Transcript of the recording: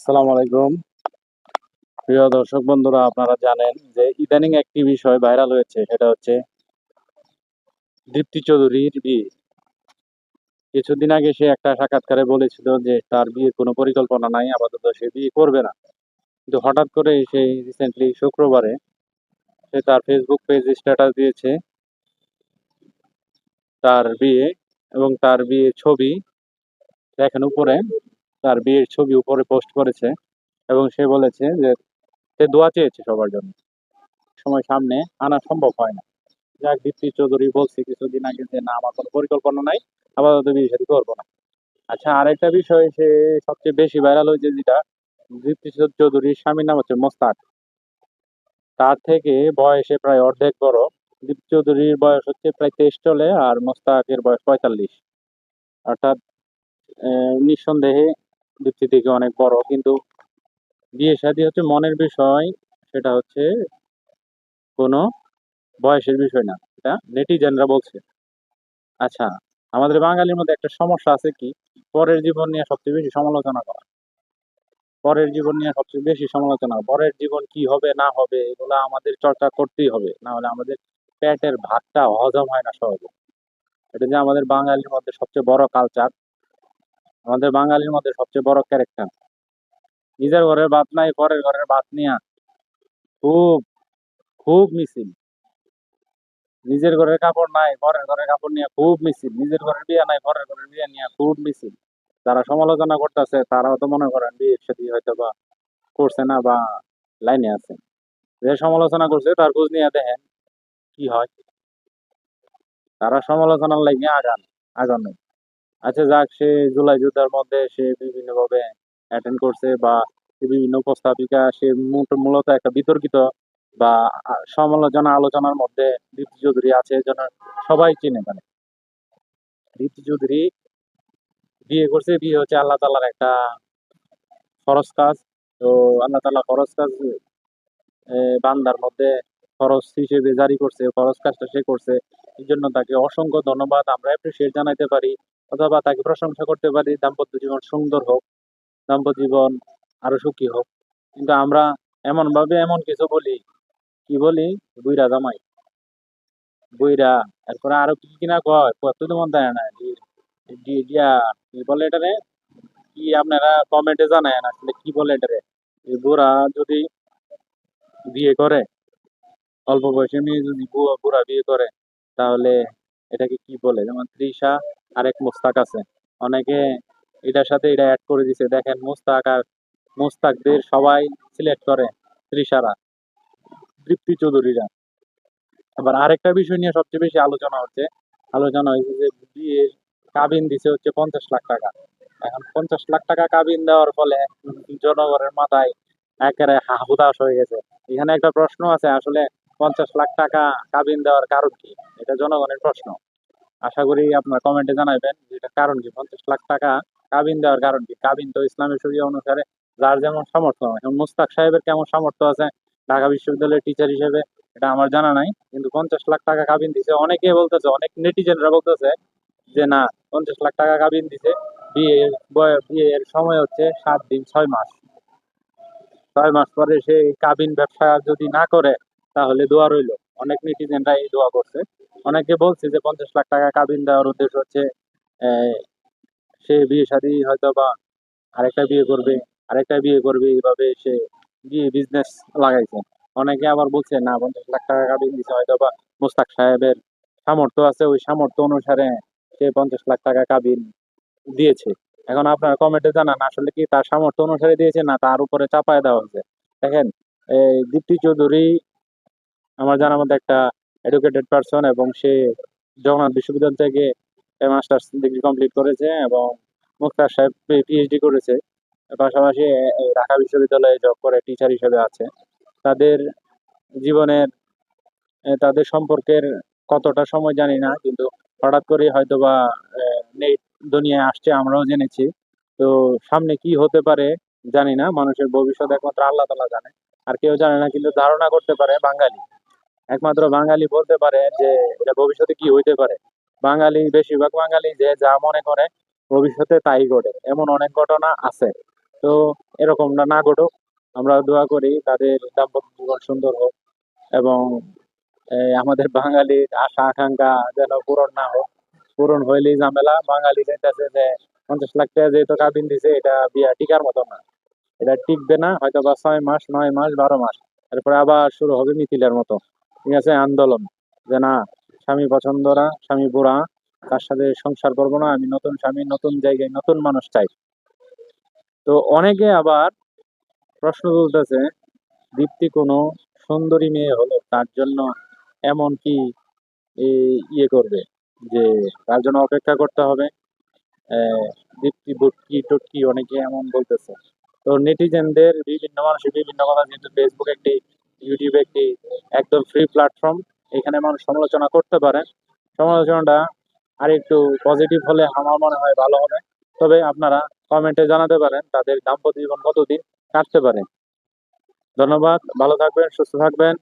আসসালামু আলাইকুম। প্রিয় দর্শক বন্ধুরা, আপনারা জানেন যে ইদানিং একটি বিষয় ভাইরাল হয়েছে, সেটা হচ্ছে দীপ্তি চৌধুরীর বিয়ে। কিছুদিন আগে সে একটা সাক্ষাৎকারে বলেছিল যে তার বিয়ের কোনো পরিকল্পনা নাই, আপাতত সে বিয়ে করবে না। কিন্তু হঠাৎ করে সেই রিসেন্টলি শুক্রবারে সে তার ফেসবুক পেজ স্ট্যাটাস দিয়েছে তার বিয়ে, এবং তার বিয়ের ছবি দেখেন উপরে, তার বিয়ের ছবি উপরে পোস্ট করেছে। এবং সে বলেছে যে সে দোয়া চেয়েছে সবার জন্য, সময় সামনে আনা সম্ভব হয় না। যাক, দীপ্তি চৌধুরী বলছে কিছুদিন আগে যে না, আমার কোনো পরিকল্পনা নাই, আপাতত বিয়ে শাদী করবো না। আচ্ছা, আরেকটা বিষয় সে সবচেয়ে বেশি ভাইরাল হয়েছে যেটা, দীপ্তি চৌধুরীর স্বামীর নাম হচ্ছে মোস্তাক। তার থেকে বয়সে প্রায় অর্ধেক বড়। দীপ্তি চৌধুরীর বয়স হচ্ছে প্রায় 23 চলে, আর মোস্তাকের বয়স 45। অর্থাৎ নিঃসন্দেহে দীপ্তি থেকে অনেক বড়, কিন্তু বিয়ে শাদী হচ্ছে মনের বিষয়, সেটা হচ্ছে কোনো বয়সের বিষয় না, এটা নেটিজেনরা বলছে। আচ্ছা, আমাদের বাঙালির মধ্যে একটা সমস্যা আছে কি, পরের জীবন নিয়ে সবচেয়ে বেশি সমালোচনা করা। পরের জীবন নিয়ে সবচেয়ে বেশি সমালোচনা, পরের জীবন কি হবে না হবে এগুলো আমাদের চর্চা করতেই হবে, না হলে আমাদের পেটের ভাতটা হজম হয় না সহজে। এটা যে আমাদের বাঙালির মধ্যে সবচেয়ে বড় কালচার, আমাদের বাঙালির মধ্যে সবচেয়ে বড় ক্যারেক্টার। নিজের ঘরের ভাত নাই, পরের ঘরের ভাত নিয়ে খুব খুব মিছিল। নিজের ঘরের কাপড় নাই, পরের ঘরের কাপড় নিয়ে খুব মিছিল। নিজের ঘরের বিয়ে নাই, পরের ঘরের বিয়ে নিয়ে খুব মিছিল। যারা সমালোচনা করতেছে তারাও তো মনে করেন বিয়ের সাথে হয়তো বা করছে না, বা লাইনে আছে। যে সমালোচনা করছে তার খোঁজ নিয়ে দেখেন কি হয়। তারা সমালোচনার লাইনে আগান নাই। আচ্ছা যাক, সে জুলাই যোদ্ধার মধ্যে সে বিভিন্ন ভাবে অ্যাটেন্ড করছে, বা সে বিভিন্ন উপস্থাপিকা, সে মূলত একটা বিতর্কিত বা সমালোচনা আলোচনার মধ্যে দীপ্তি চৌধুরী আছে, এজন্য সবাই চিনে। মানে দীপ্তি চৌধুরী বিয়ে করছে, বিয়ে হচ্ছে আল্লাহ তাআলার একটা ফরজ কাজ। তো আল্লাহ তাআলা ফরজ কাজ বান্দার মধ্যে ফরজ হিসেবে জারি করছে, ফরজ কাজটা সে করছে। এই জন্য তাকে অসংখ্য ধন্যবাদ আমরা অ্যাপ্রিসিয়েট জানাইতে পারি, অথবা তাকে প্রশংসা করতে পারি, দাম্পত্য জীবন সুন্দর হোক, দাম্পত্য জীবন আরো সুখী হোক। কিন্তু আমরা এমন ভাবে এমন কিছু বলি, কি বলি, বুইরা জামাই, বুইরা, এরপরে আরো কি কিনা কয়, কত মন দেয় না দিয়া, কি বলে এটারে, কি আপনারা কমেন্টে জানায়েন আসলে কি বলে এটারে। এই বুড়া যদি বিয়ে করে, অল্প বয়সী মেয়ে যদি বুড়া বিয়ে করে, তাহলে এটাকে কি বলে, যেমন তৃষা আর এক মোস্তাক আছে, অনেকে এটার সাথে এটা অ্যাড করে দিছে। দেখেন, মোস্তাক আর মোস্তাকদের সবাই সিলেক্ট করে তৃষারা, দীপ্তি চৌধুরীরা। আবার আরেকটা বিষয় নিয়ে সবচেয়ে বেশি আলোচনা হয়েছে যে বিয়ের কাবিন দিছে হচ্ছে 50 লাখ টাকা। এখন 50 লাখ টাকা কাবিন দেওয়ার ফলে জনগণের মাথায় একেবারে হুতাশ হয়ে গেছে। এখানে একটা প্রশ্ন আছে আসলে, 50 লাখ টাকা কাবিন দেওয়ার কারণ কি, এটা জনগণের প্রশ্ন। আশা করি আপনার কমেন্টে জানাবেন যে এটা কারণ কি, 50 লাখ টাকা কাবিন দেওয়ার কারণ কি। কাবিন তো ইসলামের শরীয়ত অনুসারে যার যেমন সামর্থ্য। এখন মুস্তাক সাহেবের কেমন সামর্থ্য আছে ঢাকা বিশ্ববিদ্যালয়ের টিচার হিসেবে, এটা আমার জানা নাই, কিন্তু 50 লাখ টাকা কাবিন দিছে। অনেকে বলতেছে, অনেক নেটিজেনরা বলতেছে যে না, 50 লাখ টাকা কাবিন দিছে, বিয়ের সময় হচ্ছে 7 দিন 6 মাস। 6 মাস পরে সে কাবিন ব্যবসা যদি না করে, তাহলে দোয়া রইলো। অনেক নেটিজেনরা এই দোয়া করছে। অনেকে বলছে যে 50 লাখ টাকা কাবিন দেওয়ার উদ্দেশ্য হচ্ছে আহ, সে বিয়ে শাদী হয়তো বা আরেকটা বিয়ে করবে, এইভাবে সে বিয়ে বিজনেস লাগাইছে। অনেকে আবার বলছে না, 50 লাখ টাকা কাবিন দিছে হয়তো বা মুস্তাক সাহেবের সামর্থ্য আছে, ওই সামর্থ্য অনুসারে সে 50 লাখ টাকা কাবিন দিয়েছে। এখন আপনার কমেন্টে জানান আসলে কি তার সামর্থ্য অনুসারে দিয়েছে, না তার উপরে চাপায় দেওয়া হয়েছে। দেখেন, এই দীপ্তি চৌধুরী আমার জানার মধ্যে একটা এডুকেটেড পারসন, এবং সে জগন্নাথ বিশ্ববিদ্যালয় থেকে মাস্টার্স ডিগ্রি কমপ্লিট করেছে, এবং মুক্তার সাহেব পিএইচডি করেছে। পাশাপাশি ঢাকা বিশ্ববিদ্যালয়ে জব করে টিচার হিসেবে আছে। তাদের জীবনের তাদের সম্পর্কের কতটা সময় জানি না, কিন্তু হঠাৎ করে হয়তোবা নেট দুনিয়ায় আসছে, আমরাও জেনেছি। তো সামনে কি হতে পারে জানি না, মানুষের ভবিষ্যৎ একমাত্র আল্লাহ তাআলা জানে, আর কেউ জানে না। কিন্তু ধারণা করতে পারে বাঙালি, একমাত্র বাঙালি বলতে পারে যে এটা ভবিষ্যতে কি হইতে পারে। বাঙালি, বেশিরভাগ বাঙালি যে যা মনে করে ভবিষ্যতে তাই ঘটে, এমন অনেক ঘটনা আছে। তো এরকমটা না ঘটুক, আমরা দোয়া করি তাদের দাম্পত্য জীবন সুন্দর হোক, এবং আমাদের বাঙালির আশা আকাঙ্ক্ষা যেন পূরণ না হোক। পূরণ হইলেই ঝামেলা। বাঙালি চাইতেছে যে 50 লাখ টাকা যেহেতু কাবিন দিছে, এটা বিয়া টিকার মতো না, এটা টিকবে না হয়তো বা 6 মাস, 9 মাস, 12 মাস, তারপরে আবার শুরু হবে মিথিলার মতো, ঠিক আছে, আন্দোলন, যে না, স্বামী পছন্দ না, স্বামী বুড়া, তার সাথে সংসার করবো না, আমি নতুন স্বামী, নতুন জায়গায়, নতুন মানুষ চাই। তো অনেকে আবার প্রশ্ন তুলতেছে, দীপ্তি কোনো সুন্দরী মেয়ে হলো তার জন্য এমন কি ইয়ে করবে, যে তার জন্য অপেক্ষা করতে হবে, আহ, দীপ্তি বুটকি টুটকি, অনেকে এমন বলতেছে। তো নেটিজেনদের বিভিন্ন মানুষের বিভিন্ন কথা, যেহেতু ফেসবুক একটি, ইউটিউব একটি একদম ফ্রি প্ল্যাটফর্ম, এখানে মানুষ সমালোচনা করতে পারে। সমালোচনাটা আর একটু পজিটিভ হলে আমার মনে হয় ভালো হবে। তবে আপনারা কমেন্টে জানাতে পারেন তাদের দাম্পত্য জীবন কতদিন কাটতে পারে। ধন্যবাদ, ভালো থাকবেন, সুস্থ থাকবেন।